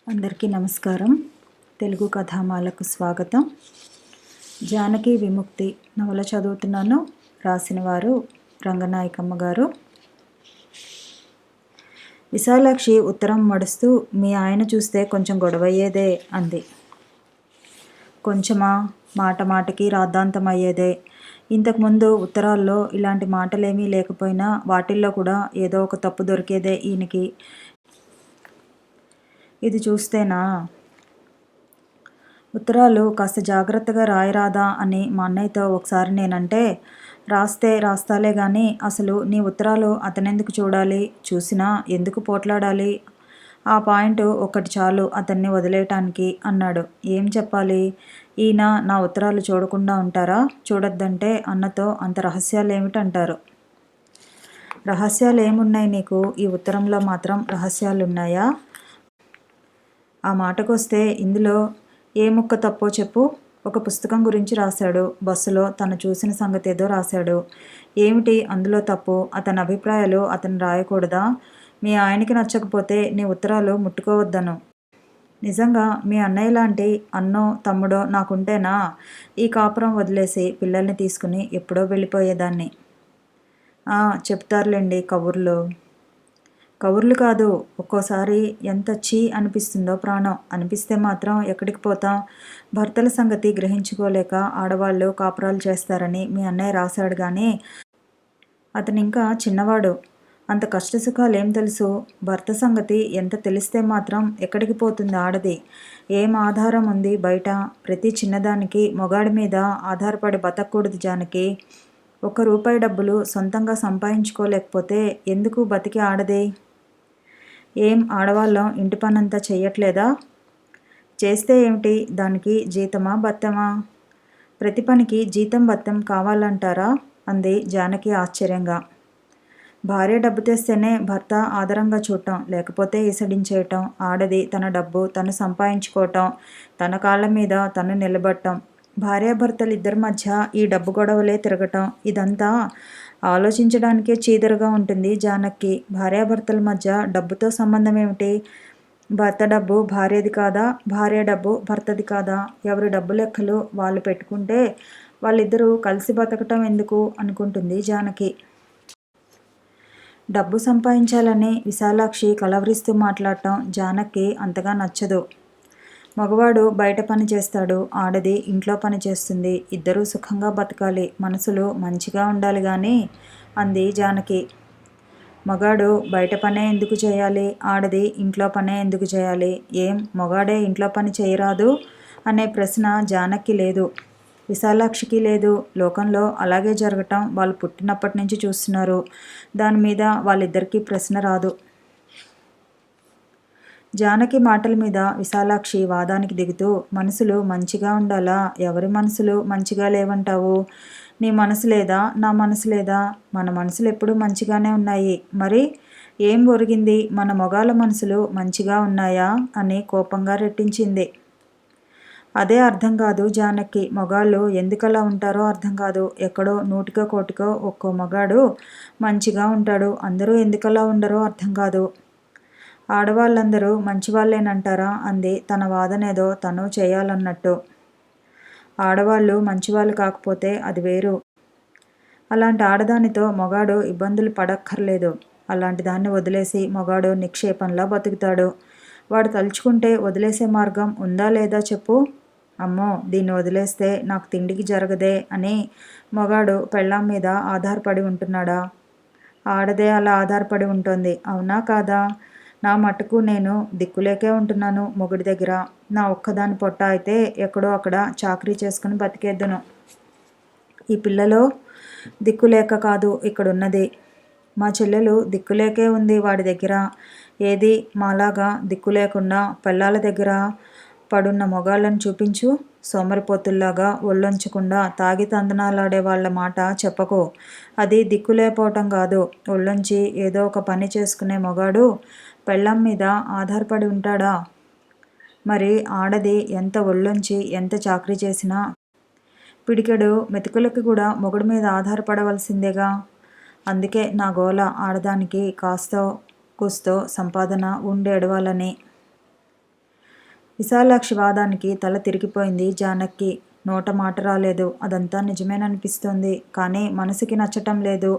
అందరికీ నమస్కారం. తెలుగు కథామాలకు స్వాగతం. జానకి విముక్తి నవల చదువుతున్నాను. రాసిన వారు రంగనాయకమ్మ గారు. విశాలాక్షి ఉత్తరం మడుస్తూ, మీ ఆయన చూస్తే కొంచెం గొడవయ్యేదే అంది. కొంచెమా? మాట మాటకి రాద్ధాంతం అయ్యేదే. ఇంతకుముందు ఉత్తరాల్లో ఇలాంటి మాటలేమీ లేకపోయినా వాటిల్లో కూడా ఏదో ఒక తప్పు దొరికేదే ఈయనకి. ఇది చూస్తేనా? ఉత్తరాలు కాస్త జాగ్రత్తగా రాయరాదా అని మా అన్నయ్యతో ఒకసారి నేనంటే, రాస్తే రాస్తాలే గాని అసలు నీ ఉత్తరాలు అతనెందుకు చూడాలి, చూసినా ఎందుకు పోట్లాడాలి, ఆ పాయింట్ ఒక్కటి చాలు అతన్ని వదిలేయటానికి అన్నాడు. ఏం చెప్పాలి? ఈయన నా ఉత్తరాలు చూడకుండా ఉంటారా? చూడొద్దంటే అన్నతో అంత రహస్యాలేమిటంటారు? రహస్యాలేమున్నాయి నీకు? ఈ ఉత్తరంలో మాత్రం రహస్యాలున్నాయా? ఆ మాటకొస్తే ఇందులో ఏ ముక్క తప్పో చెప్పు. ఒక పుస్తకం గురించి రాశాడు. బస్సులో తను చూసిన సంగతి ఏదో రాశాడు. ఏమిటి అందులో తప్పు? అతని అభిప్రాయాలు అతను రాయకూడదా? మీ ఆయనకి నచ్చకపోతే నీ ఉత్తరాలు ముట్టుకోవద్దను. నిజంగా మీ అన్నయ్య లాంటి అన్నో తమ్ముడో నాకుంటేనా ఈ కాపురం వదిలేసి పిల్లల్ని తీసుకుని ఎప్పుడో వెళ్ళిపోయేదాన్ని. చెప్తారులేండి కబుర్లు. కబుర్లు కాదు, ఒక్కోసారి ఎంత చీ అనిపిస్తుందో ప్రాణం. అనిపిస్తే మాత్రం ఎక్కడికి పోతాం? భర్తల సంగతి గ్రహించుకోలేక ఆడవాళ్ళు కాపురాలు చేస్తారని మీ అన్నయ్య రాశాడు కానీ అతనింకా చిన్నవాడు. అంత కష్టసుఖాలేం తెలుసు? భర్త సంగతి ఎంత తెలిస్తే మాత్రం ఎక్కడికి పోతుంది ఆడది? ఏం ఆధారం ఉంది బయట? ప్రతి చిన్నదానికి మొగాడి మీద ఆధారపడి బతకూడదు జానకి. ₹1 డబ్బులు సొంతంగా సంపాదించుకోలేకపోతే ఎందుకు బతికి ఆడది? ఏం ఆడవాళ్ళం ఇంటి పనంతా చెయ్యట్లేదా? చేస్తే ఏమిటి? దానికి జీతమా బత్తమా? ప్రతి పనికి జీతం బత్తం కావాలంటారా? అంది జానకి ఆశ్చర్యంగా. భార్య డబ్బు తెస్తేనే భర్త ఆదరంగా చూడటం, లేకపోతే ఈసడించేయటం. ఆడది తన డబ్బు తను సంపాదించుకోవటం, తన కాళ్ళ మీద తను నిలబడటం. భార్యాభర్తలు ఇద్దరి మధ్య ఈ డబ్బు గొడవలే తిరగటం. ఇదంతా ఆలోచించడానికే చీదరగా ఉంటుంది జానకి. భార్యాభర్తల మధ్య డబ్బుతో సంబంధం ఏమిటి? భర్త డబ్బు భార్యది కాదా? భార్య డబ్బు భర్తది కాదా? ఎవరి డబ్బు లెక్కలు వాళ్ళు పెట్టుకుంటే వాళ్ళిద్దరూ కలిసి బతకటం ఎందుకు అనుకుంటుంది జానకి. డబ్బు సంపాదించాలని విశాలాక్షి కలవరిస్తూ మాట్లాడటం జానకి అంతగా నచ్చదు. మగవాడు బయట పని చేస్తాడు, ఆడది ఇంట్లో పని చేస్తుంది. ఇద్దరూ సుఖంగా బతకాలి, మనసులు మంచిగా ఉండాలి గాని అంది జానకి. మగాడు బయట పనే ఎందుకు చేయాలి? ఆడది ఇంట్లో పనే ఎందుకు చేయాలి? ఏం మగాడే ఇంట్లో పని చేయరాదు అనే ప్రశ్న జానకి లేదు, విశాలాక్షికి లేదు. లోకంలో అలాగే జరగటం వాళ్ళు పుట్టినప్పటి నుంచి చూస్తున్నారు. దాని మీద వాళ్ళిద్దరికీ ప్రశ్న రాదు. జానకి మాటల మీద విశాలాక్షి వాదానికి దిగుతూ, మనసులు మంచిగా ఉండాలా? ఎవరి మనసులు మంచిగా లేవంటావు? నీ మనసు లేదా? నా మనసు లేదా? మన మనసులు ఎప్పుడూ మంచిగానే ఉన్నాయి. మరి ఏం ఒరిగింది? మన మొగాళ్ళ మనసులు మంచిగా ఉన్నాయా అని కోపంగా రెట్టించింది. అదే అర్థం కాదు జానకి. మొగాళ్ళు ఎందుకలా ఉంటారో అర్థం కాదు. ఎక్కడో నూటికో కోటికో ఒక్కో మగాడు మంచిగా ఉంటాడు. అందరూ ఎందుకలా ఉండరో అర్థం కాదు. ఆడవాళ్ళందరూ మంచివాళ్ళేనంటారా అంది తన వాదనేదో తను చేయాలన్నట్టు. ఆడవాళ్ళు మంచివాళ్ళు కాకపోతే అది వేరు. అలాంటి ఆడదానితో మొగాడు ఇబ్బందులు పడక్కర్లేదు. అలాంటి దాన్ని వదిలేసి మొగాడు నిక్షేపంలా బతుకుతాడు. వాడు తలుచుకుంటే వదిలేసే మార్గం ఉందా లేదా చెప్పు? అమ్మో, దీన్ని వదిలేస్తే నాకు తిండికి జరగదే అని మొగాడు పెళ్ళాం మీద ఆధారపడి ఉంటున్నాడా? ఆడదే అలా ఆధారపడి ఉంటుంది. అవునా కాదా? నా మటుకు నేను దిక్కులేకే ఉంటున్నాను మొగుడి దగ్గర. నా ఒక్కదాని పొట్ట అయితే ఎక్కడో అక్కడ చాకరీ చేసుకుని బతికేద్దును. ఈ పిల్లలో దిక్కులేక కాదు ఇక్కడున్నది. మా చెల్లెలు దిక్కులేకే ఉంది వాడి దగ్గర. ఏది మాలాగా దిక్కు లేకుండా పెళ్ళాల దగ్గర పడున్న మొగాళ్ళని చూపించు. సోమరిపోతుల్లాగా ఒళ్ళొంచకుండా తాగి తందనాలాడే వాళ్ళ మాట చెప్పకు. అది దిక్కులేకపోవటం కాదు. ఒళ్ళొంచి ఏదో ఒక పని చేసుకునే మొగాడు పెళ్ళాం మీద ఆధారపడి ఉంటాడా? మరి ఆడది ఎంత ఒళ్ళొంచి ఎంత చాకరీ చేసినా పిడికెడు మెతుకులకి కూడా మొగుడి మీద ఆధారపడవలసిందేగా. అందుకే నా గోల, ఆడదానికి కాస్తో కూస్తో సంపాదన ఉండేడవాలని. విశాలాక్షి వాదానికి తల తిరిగిపోయింది జానకి. నోట మాట రాలేదు. అదంతా నిజమేననిపిస్తోంది. కానీ మనసుకి నచ్చటం లేదు.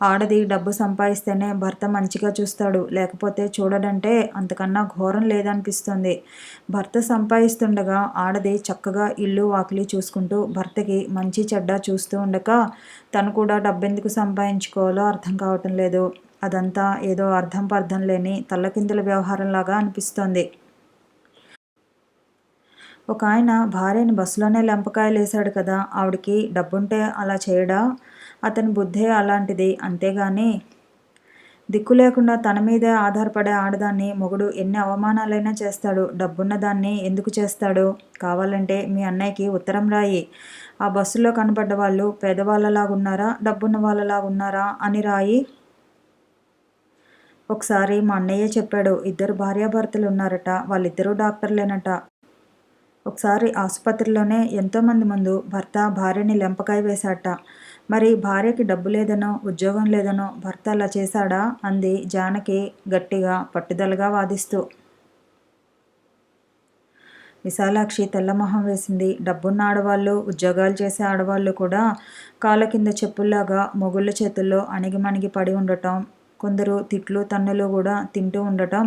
ఆడది డబ్బు సంపాదిస్తేనే భర్త మంచిగా చూస్తాడు, లేకపోతే చూడడంటే అంతకన్నా ఘోరం లేదనిపిస్తోంది. భర్త సంపాదిస్తుండగా ఆడది చక్కగా ఇల్లు వాకిలి చూసుకుంటూ భర్తకి మంచి చెడ్డ చూస్తూ ఉండక తను కూడా డబ్బెందుకు సంపాదించుకోవాలో అర్థం కావటం లేదు. అదంతా ఏదో అర్థం పర్థం లేని తల్లకిందుల వ్యవహారంలాగా అనిపిస్తోంది. ఒక ఆయన భార్యని బస్సులోనే లెంపకాయలేశాడు కదా, ఆవిడికి డబ్బుంటే అలా చేయడా? అతని బుద్ధే అలాంటిది. అంతేగాని దిక్కు లేకుండా తన మీదే ఆధారపడే ఆడదాన్ని మొగుడు ఎన్ని అవమానాలైనా చేస్తాడు. డబ్బున్న దాన్ని ఎందుకు చేస్తాడు? కావాలంటే మీ అన్నయ్యకి ఉత్తరం రాయి. ఆ బస్సులో కనపడ్డ వాళ్ళు పేదవాళ్ళలాగున్నారా, డబ్బున్న వాళ్ళలాగున్నారా అని రాయి. ఒకసారి మా అన్నయ్యే చెప్పాడు. 2 భార్యాభర్తలు ఉన్నారట. వాళ్ళిద్దరూ డాక్టర్లేనట. ఒకసారి ఆసుపత్రిలోనే ఎంతోమంది ముందు భర్త భార్యని లెంపకాయ వేశాట. మరి భార్యకి డబ్బు లేదనో, ఉద్యోగం లేదనో భర్త అలా చేశాడా? అంది జానకి గట్టిగా, పట్టుదలగా వాదిస్తూ. విశాలాక్షి తెల్లమొహం వేసింది. డబ్బున్న ఆడవాళ్ళు, ఉద్యోగాలు చేసే ఆడవాళ్ళు కూడా కాళ్ళ కింద చెప్పుల్లాగా మొగుళ్ళ చేతుల్లో అణిగిమణిగి పడి ఉండటం, కొందరు తిట్లు తన్నులు కూడా తింటూ ఉండటం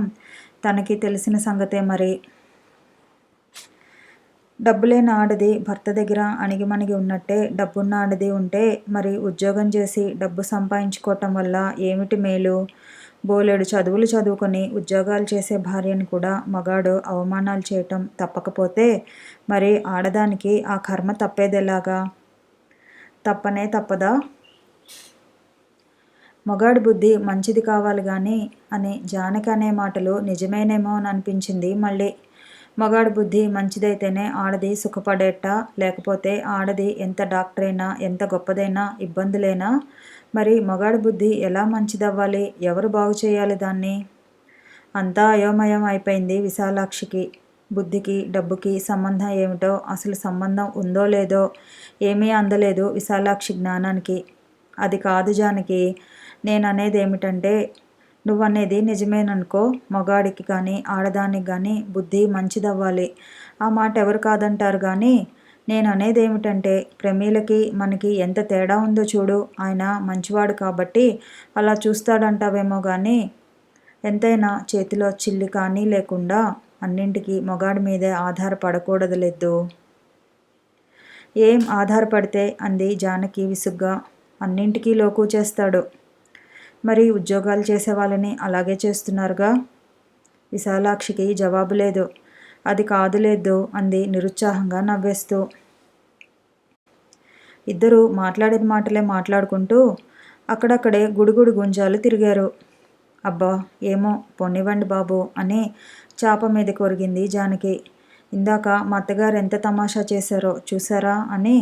తనకి తెలిసిన సంగతే మరి. డబ్బులేని ఆడది భర్త దగ్గర అణిగిమణిగి ఉన్నట్టే డబ్బున్న ఆడది ఉంటే మరి ఉద్యోగం చేసి డబ్బు సంపాదించుకోవటం వల్ల ఏమిటి మేలు? బోలెడు చదువులు చదువుకొని ఉద్యోగాలు చేసే భార్యను కూడా మగాడు అవమానాలు చేయటం తప్పకపోతే మరి ఆడదానికి ఆ కర్మ తప్పేదెలాగా? తప్పనే తప్పదా? మగాడి బుద్ధి మంచిది కావాలి గాని అని జానకి అనే మాటలు నిజమేనేమో అని అనిపించింది మళ్ళీ. మగాడి బుద్ధి మంచిదైతేనే ఆడది సుఖపడేట, లేకపోతే ఆడది ఎంత డాక్టర్ అయినా ఎంత గొప్పదైనా ఇబ్బందులేనా? మరి మగాడి బుద్ధి ఎలా మంచిదవ్వాలి? ఎవరు బాగు చేయాలి దాన్ని? అంతా అయోమయం అయిపోయింది విశాలాక్షికి. బుద్ధికి డబ్బుకి సంబంధం ఏమిటో, అసలు సంబంధం ఉందో లేదో ఏమీ అందలేదు విశాలాక్షి జ్ఞానానికి. అది కాదు జానకి, నేననేది ఏమిటంటే, నువ్వనేది నిజమేననుకో, మగాడికి కానీ ఆడదానికి కానీ బుద్ధి మంచిదవ్వాలి. ఆ మాట ఎవరు కాదంటారు కానీ, నేననేది ఏమిటంటే ప్రమీలకి మనకి ఎంత తేడా ఉందో చూడు. ఆయన మంచివాడు కాబట్టి అలా చూస్తాడంటావేమో కానీ, ఎంతైనా చేతిలో చిల్లి కానీ లేకుండా అన్నింటికీ మగాడి మీదే ఆధారపడకూడదులెద్దు. ఏం ఆధారపడితే? అంది జానకి విసుగ్గా. అన్నింటికీ లోకు చేస్తాడు. మరి ఉద్యోగాలు చేసే వాళ్ళని అలాగే చేస్తున్నారుగా. విశాలాక్షికి జవాబు లేదు. అది కాదులేదు అంది నిరుత్సాహంగా నవ్వేస్తూ. ఇద్దరూ మాట్లాడిన మాటలే మాట్లాడుకుంటూ అక్కడక్కడే గుడుగుడు గుంజాలు తిరిగారు. అబ్బా ఏమో పొన్నివ్వండి బాబు అని చాప మీద కొరిగింది జానకి. ఇందాక మా అత్తగారు ఎంత తమాషా చేశారో చూసారా అని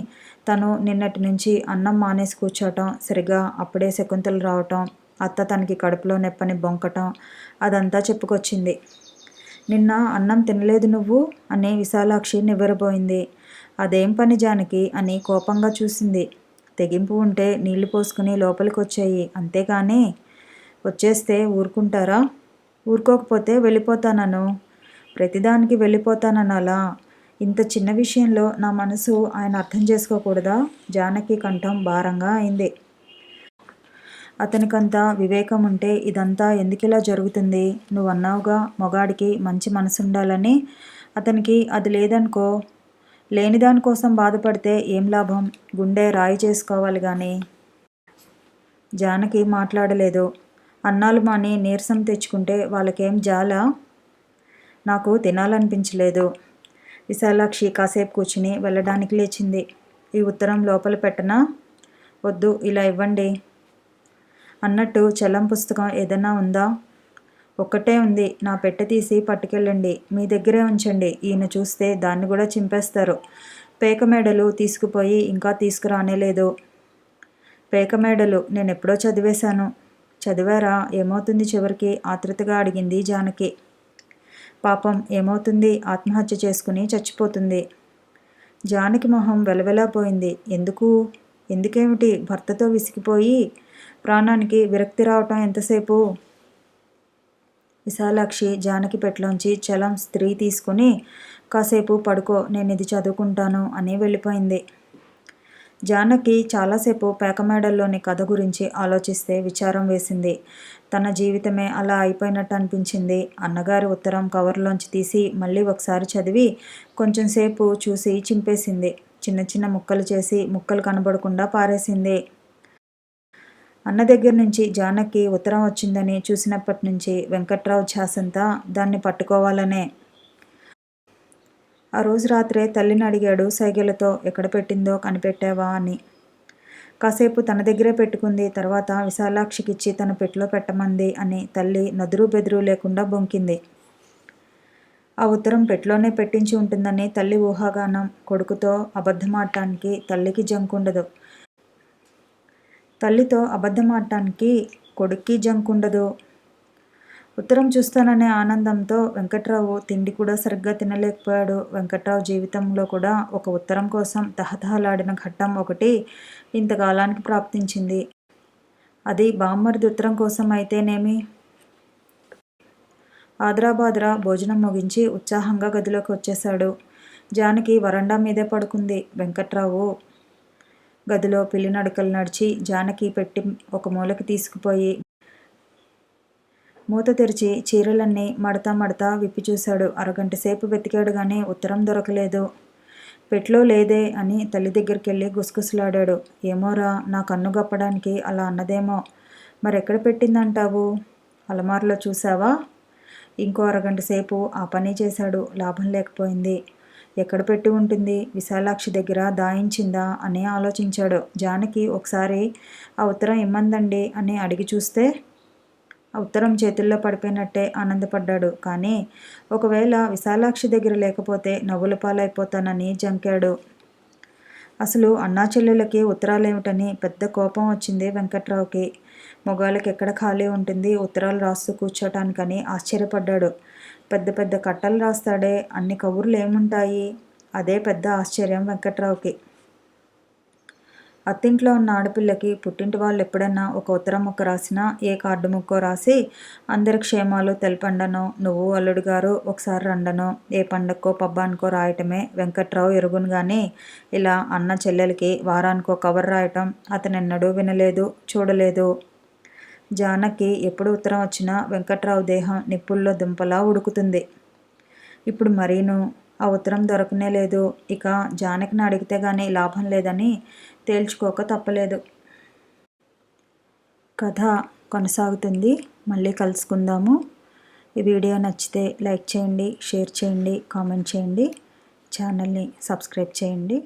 తను నిన్నటి నుంచి అన్నం మానేసి కూర్చోటం, సరిగా అప్పుడే శకుంతలు రావటం, అత్త తనకి కడుపులో నెప్పని బొంకటం అదంతా చెప్పుకొచ్చింది. నిన్న అన్నం తినలేదు నువ్వు అని విశాలాక్షి నివ్వెరబోయింది. అదేం పని జానకి అని కోపంగా చూసింది. తెగింపు ఉంటే నీళ్లు పోసుకుని లోపలికి వచ్చాయి, అంతేగాని వచ్చేస్తే ఊరుకుంటారా? ఊరుకోకపోతే వెళ్ళిపోతానను. ప్రతిదానికి వెళ్ళిపోతాననాలా? ఇంత చిన్న విషయంలో నా మనసు ఆయన అర్థం చేసుకోకూడదా? జానకి కంఠం భారంగా అయింది. అతనికంత వివేకం ఉంటే ఇదంతా ఎందుకిలా జరుగుతుంది? నువ్వన్నావుగా మగాడికి మంచి మనసుండాలని. అతనికి అది లేదనుకో. లేని దానికోసం బాధపడితే ఏం లాభం? గుండె రాయి చేసుకోవాలి గాని. జానకి మాట్లాడలేదు. అన్నాలు మాని నీరసం తెచ్చుకుంటే వాళ్ళకేం జాలా? నాకు తినాలనిపించలేదు. విశాలాక్షి కాసేపు కూర్చుని వెళ్ళడానికి లేచింది. ఈ ఉత్తరం లోపల పెట్టనా? వద్దు, ఇలా ఇవ్వండి. అన్నట్టు చలం పుస్తకం ఏదన్నా ఉందా? ఒక్కటే ఉంది. నా పెట్టె తీసి పట్టుకెళ్ళండి. మీ దగ్గరే ఉంచండి. ఈయన చూస్తే దాన్ని కూడా చింపేస్తారు. పేకమేడలు తీసుకుపోయి ఇంకా తీసుకురానేలేదు. పేకమేడలు నేనెప్పుడో చదివేశాను. చదివారా? ఏమవుతుంది చివరికి? ఆతృతగా అడిగింది జానకి. పాపం ఏమవుతుంది? ఆత్మహత్య చేసుకుని చచ్చిపోతుంది. జానకి మొహం వెలవెలాపోయింది. ఎందుకేమిటి? భర్తతో విసిగిపోయి ప్రాణానికి విరక్తి రావటం ఎంతసేపు? విశాలాక్షి జానకి పెట్లోంచి చలం స్త్రీ తీసుకుని కాసేపు పడుకో, నేను ఇది చదువుకుంటాను అని వెళ్ళిపోయింది. జానకి చాలాసేపు పేకమేడల్లోని కథ గురించి ఆలోచిస్తే విచారం వేసింది. తన జీవితమే అలా అయిపోయినట్టు అనిపించింది. అన్నగారి ఉత్తరం కవర్లోంచి తీసి మళ్ళీ ఒకసారి చదివి కొంచెంసేపు చూసి చింపేసింది. చిన్న చిన్న ముక్కలు చేసి ముక్కలు కనబడకుండా పారేసింది. అన్న దగ్గర నుంచి జానకి ఉత్తరం వచ్చిందని చూసినప్పటి నుంచి వెంకట్రావు ఛాసంతా దాన్ని పట్టుకోవాలనే. ఆ రోజు రాత్రే తల్లిని అడిగాడు సైగలతో, ఎక్కడ పెట్టిందో కనిపెట్టావా అని. కాసేపు తన దగ్గరే పెట్టుకుంది. తర్వాత విశాలాక్షికిచ్చి తన పెట్టెలో పెట్టమంది అని తల్లి నదురు బెదురు లేకుండా బొంకింది. ఆ ఉత్తరం పెట్టెలోనే పెట్టించి ఉంటుందని తల్లి ఊహాగానం. కొడుకుతో అబద్ధమాడటానికి తల్లికి జంకుండదు. తల్లితో అబద్ధమాడటానికి కొడుక్కి జంకుండదు. ఉత్తరం చూస్తాననే ఆనందంతో వెంకట్రావు తిండి కూడా సరిగ్గా తినలేకపోయాడు. వెంకట్రావు జీవితంలో కూడా ఒక ఉత్తరం కోసం తహతహలాడిన ఘట్టం ఒకటి ఇంతకాలానికి ప్రాప్తించింది. అది బామ్మర్ది ఉత్తరం కోసం అయితేనేమి. ఆద్రాబాద్రా భోజనం ముగించి ఉత్సాహంగా గదిలోకి వచ్చేశాడు. జానకి వరండా మీదే పడుకుంది. వెంకట్రావు గదిలో పిల్లినడకలు నడిచి జానకి పెట్టి ఒక మూలకి తీసుకుపోయి మూత తెరిచి చీరలన్నీ మడతా మడతా విప్పి చూశాడు. అరగంట సేపు వెతికాడు గానీ ఉత్తరం దొరకలేదు. పెట్లో లేదే అని తల్లి దగ్గరికెళ్ళి గుసగుసలాడాడు. ఏమోరా, నా కన్ను గప్పడానికి అలా అన్నదేమో. మరెక్కడ పెట్టిందంటావు? అలమారులో చూసావా? ఇంకో అరగంట సేపు ఆ పని చేశాడు. లాభం లేకపోయింది. ఎక్కడ పెట్టి ఉంటుంది? విశాలాక్షి దగ్గర దాయించిందా అని ఆలోచించాడు. జానకి ఒకసారి ఆ ఉత్తరం ఇమ్మందండి అని అడిగి చూస్తే ఆ ఉత్తరం చేతుల్లో పడిపోయినట్టే ఆనందపడ్డాడు. కానీ ఒకవేళ విశాలాక్షి దగ్గర లేకపోతే నవ్వుల పాలైపోతానని జంకాడు. అసలు అన్నా చెల్లెలకి ఉత్తరాలేమిటని పెద్ద కోపం వచ్చింది వెంకట్రావుకి. మొగాళ్ళకి ఎక్కడ ఖాళీ ఉంటుంది ఉత్తరాలు రాస్తూ కూర్చోటానికని ఆశ్చర్యపడ్డాడు. పెద్ద పెద్ద కట్టలు రాస్తాడే, అన్ని కబుర్లు ఏముంటాయి? అదే పెద్ద ఆశ్చర్యం వెంకట్రావుకి. అత్తింట్లో ఉన్న ఆడపిల్లకి పుట్టింటి వాళ్ళు ఎప్పుడన్నా ఒక ఉత్తరం ముక్క రాసినా ఏ కార్డు ముక్కో రాసి అందరి క్షేమాలు తెలపండనో, నువ్వు అల్లుడు గారు ఒకసారి రండనో, ఏ పండక్కో పబ్బానికో రాయటమే వెంకట్రావు ఎరుగును గాని ఇలా అన్న చెల్లెలకి వారానికో కవర్ రాయటం అతనెన్నడూ వినలేదు, చూడలేదు. జానకి ఎప్పుడు ఉత్తరం వచ్చినా వెంకట్రావు దేహం నిప్పుల్లో దుంపలా ఉడుకుతుంది. ఇప్పుడు మరీను ఆ ఉత్తరం దొరకనే లేదు. ఇక జానకిని అడిగితే గానీ లాభం లేదని తేల్చుకోక తప్పలేదు. కథ కొనసాగుతుంది. మళ్ళీ కలుసుకుందాము. ఈ వీడియో నచ్చితే లైక్ చేయండి, షేర్ చేయండి, కామెంట్ చేయండి, ఛానల్ని సబ్స్క్రైబ్ చేయండి.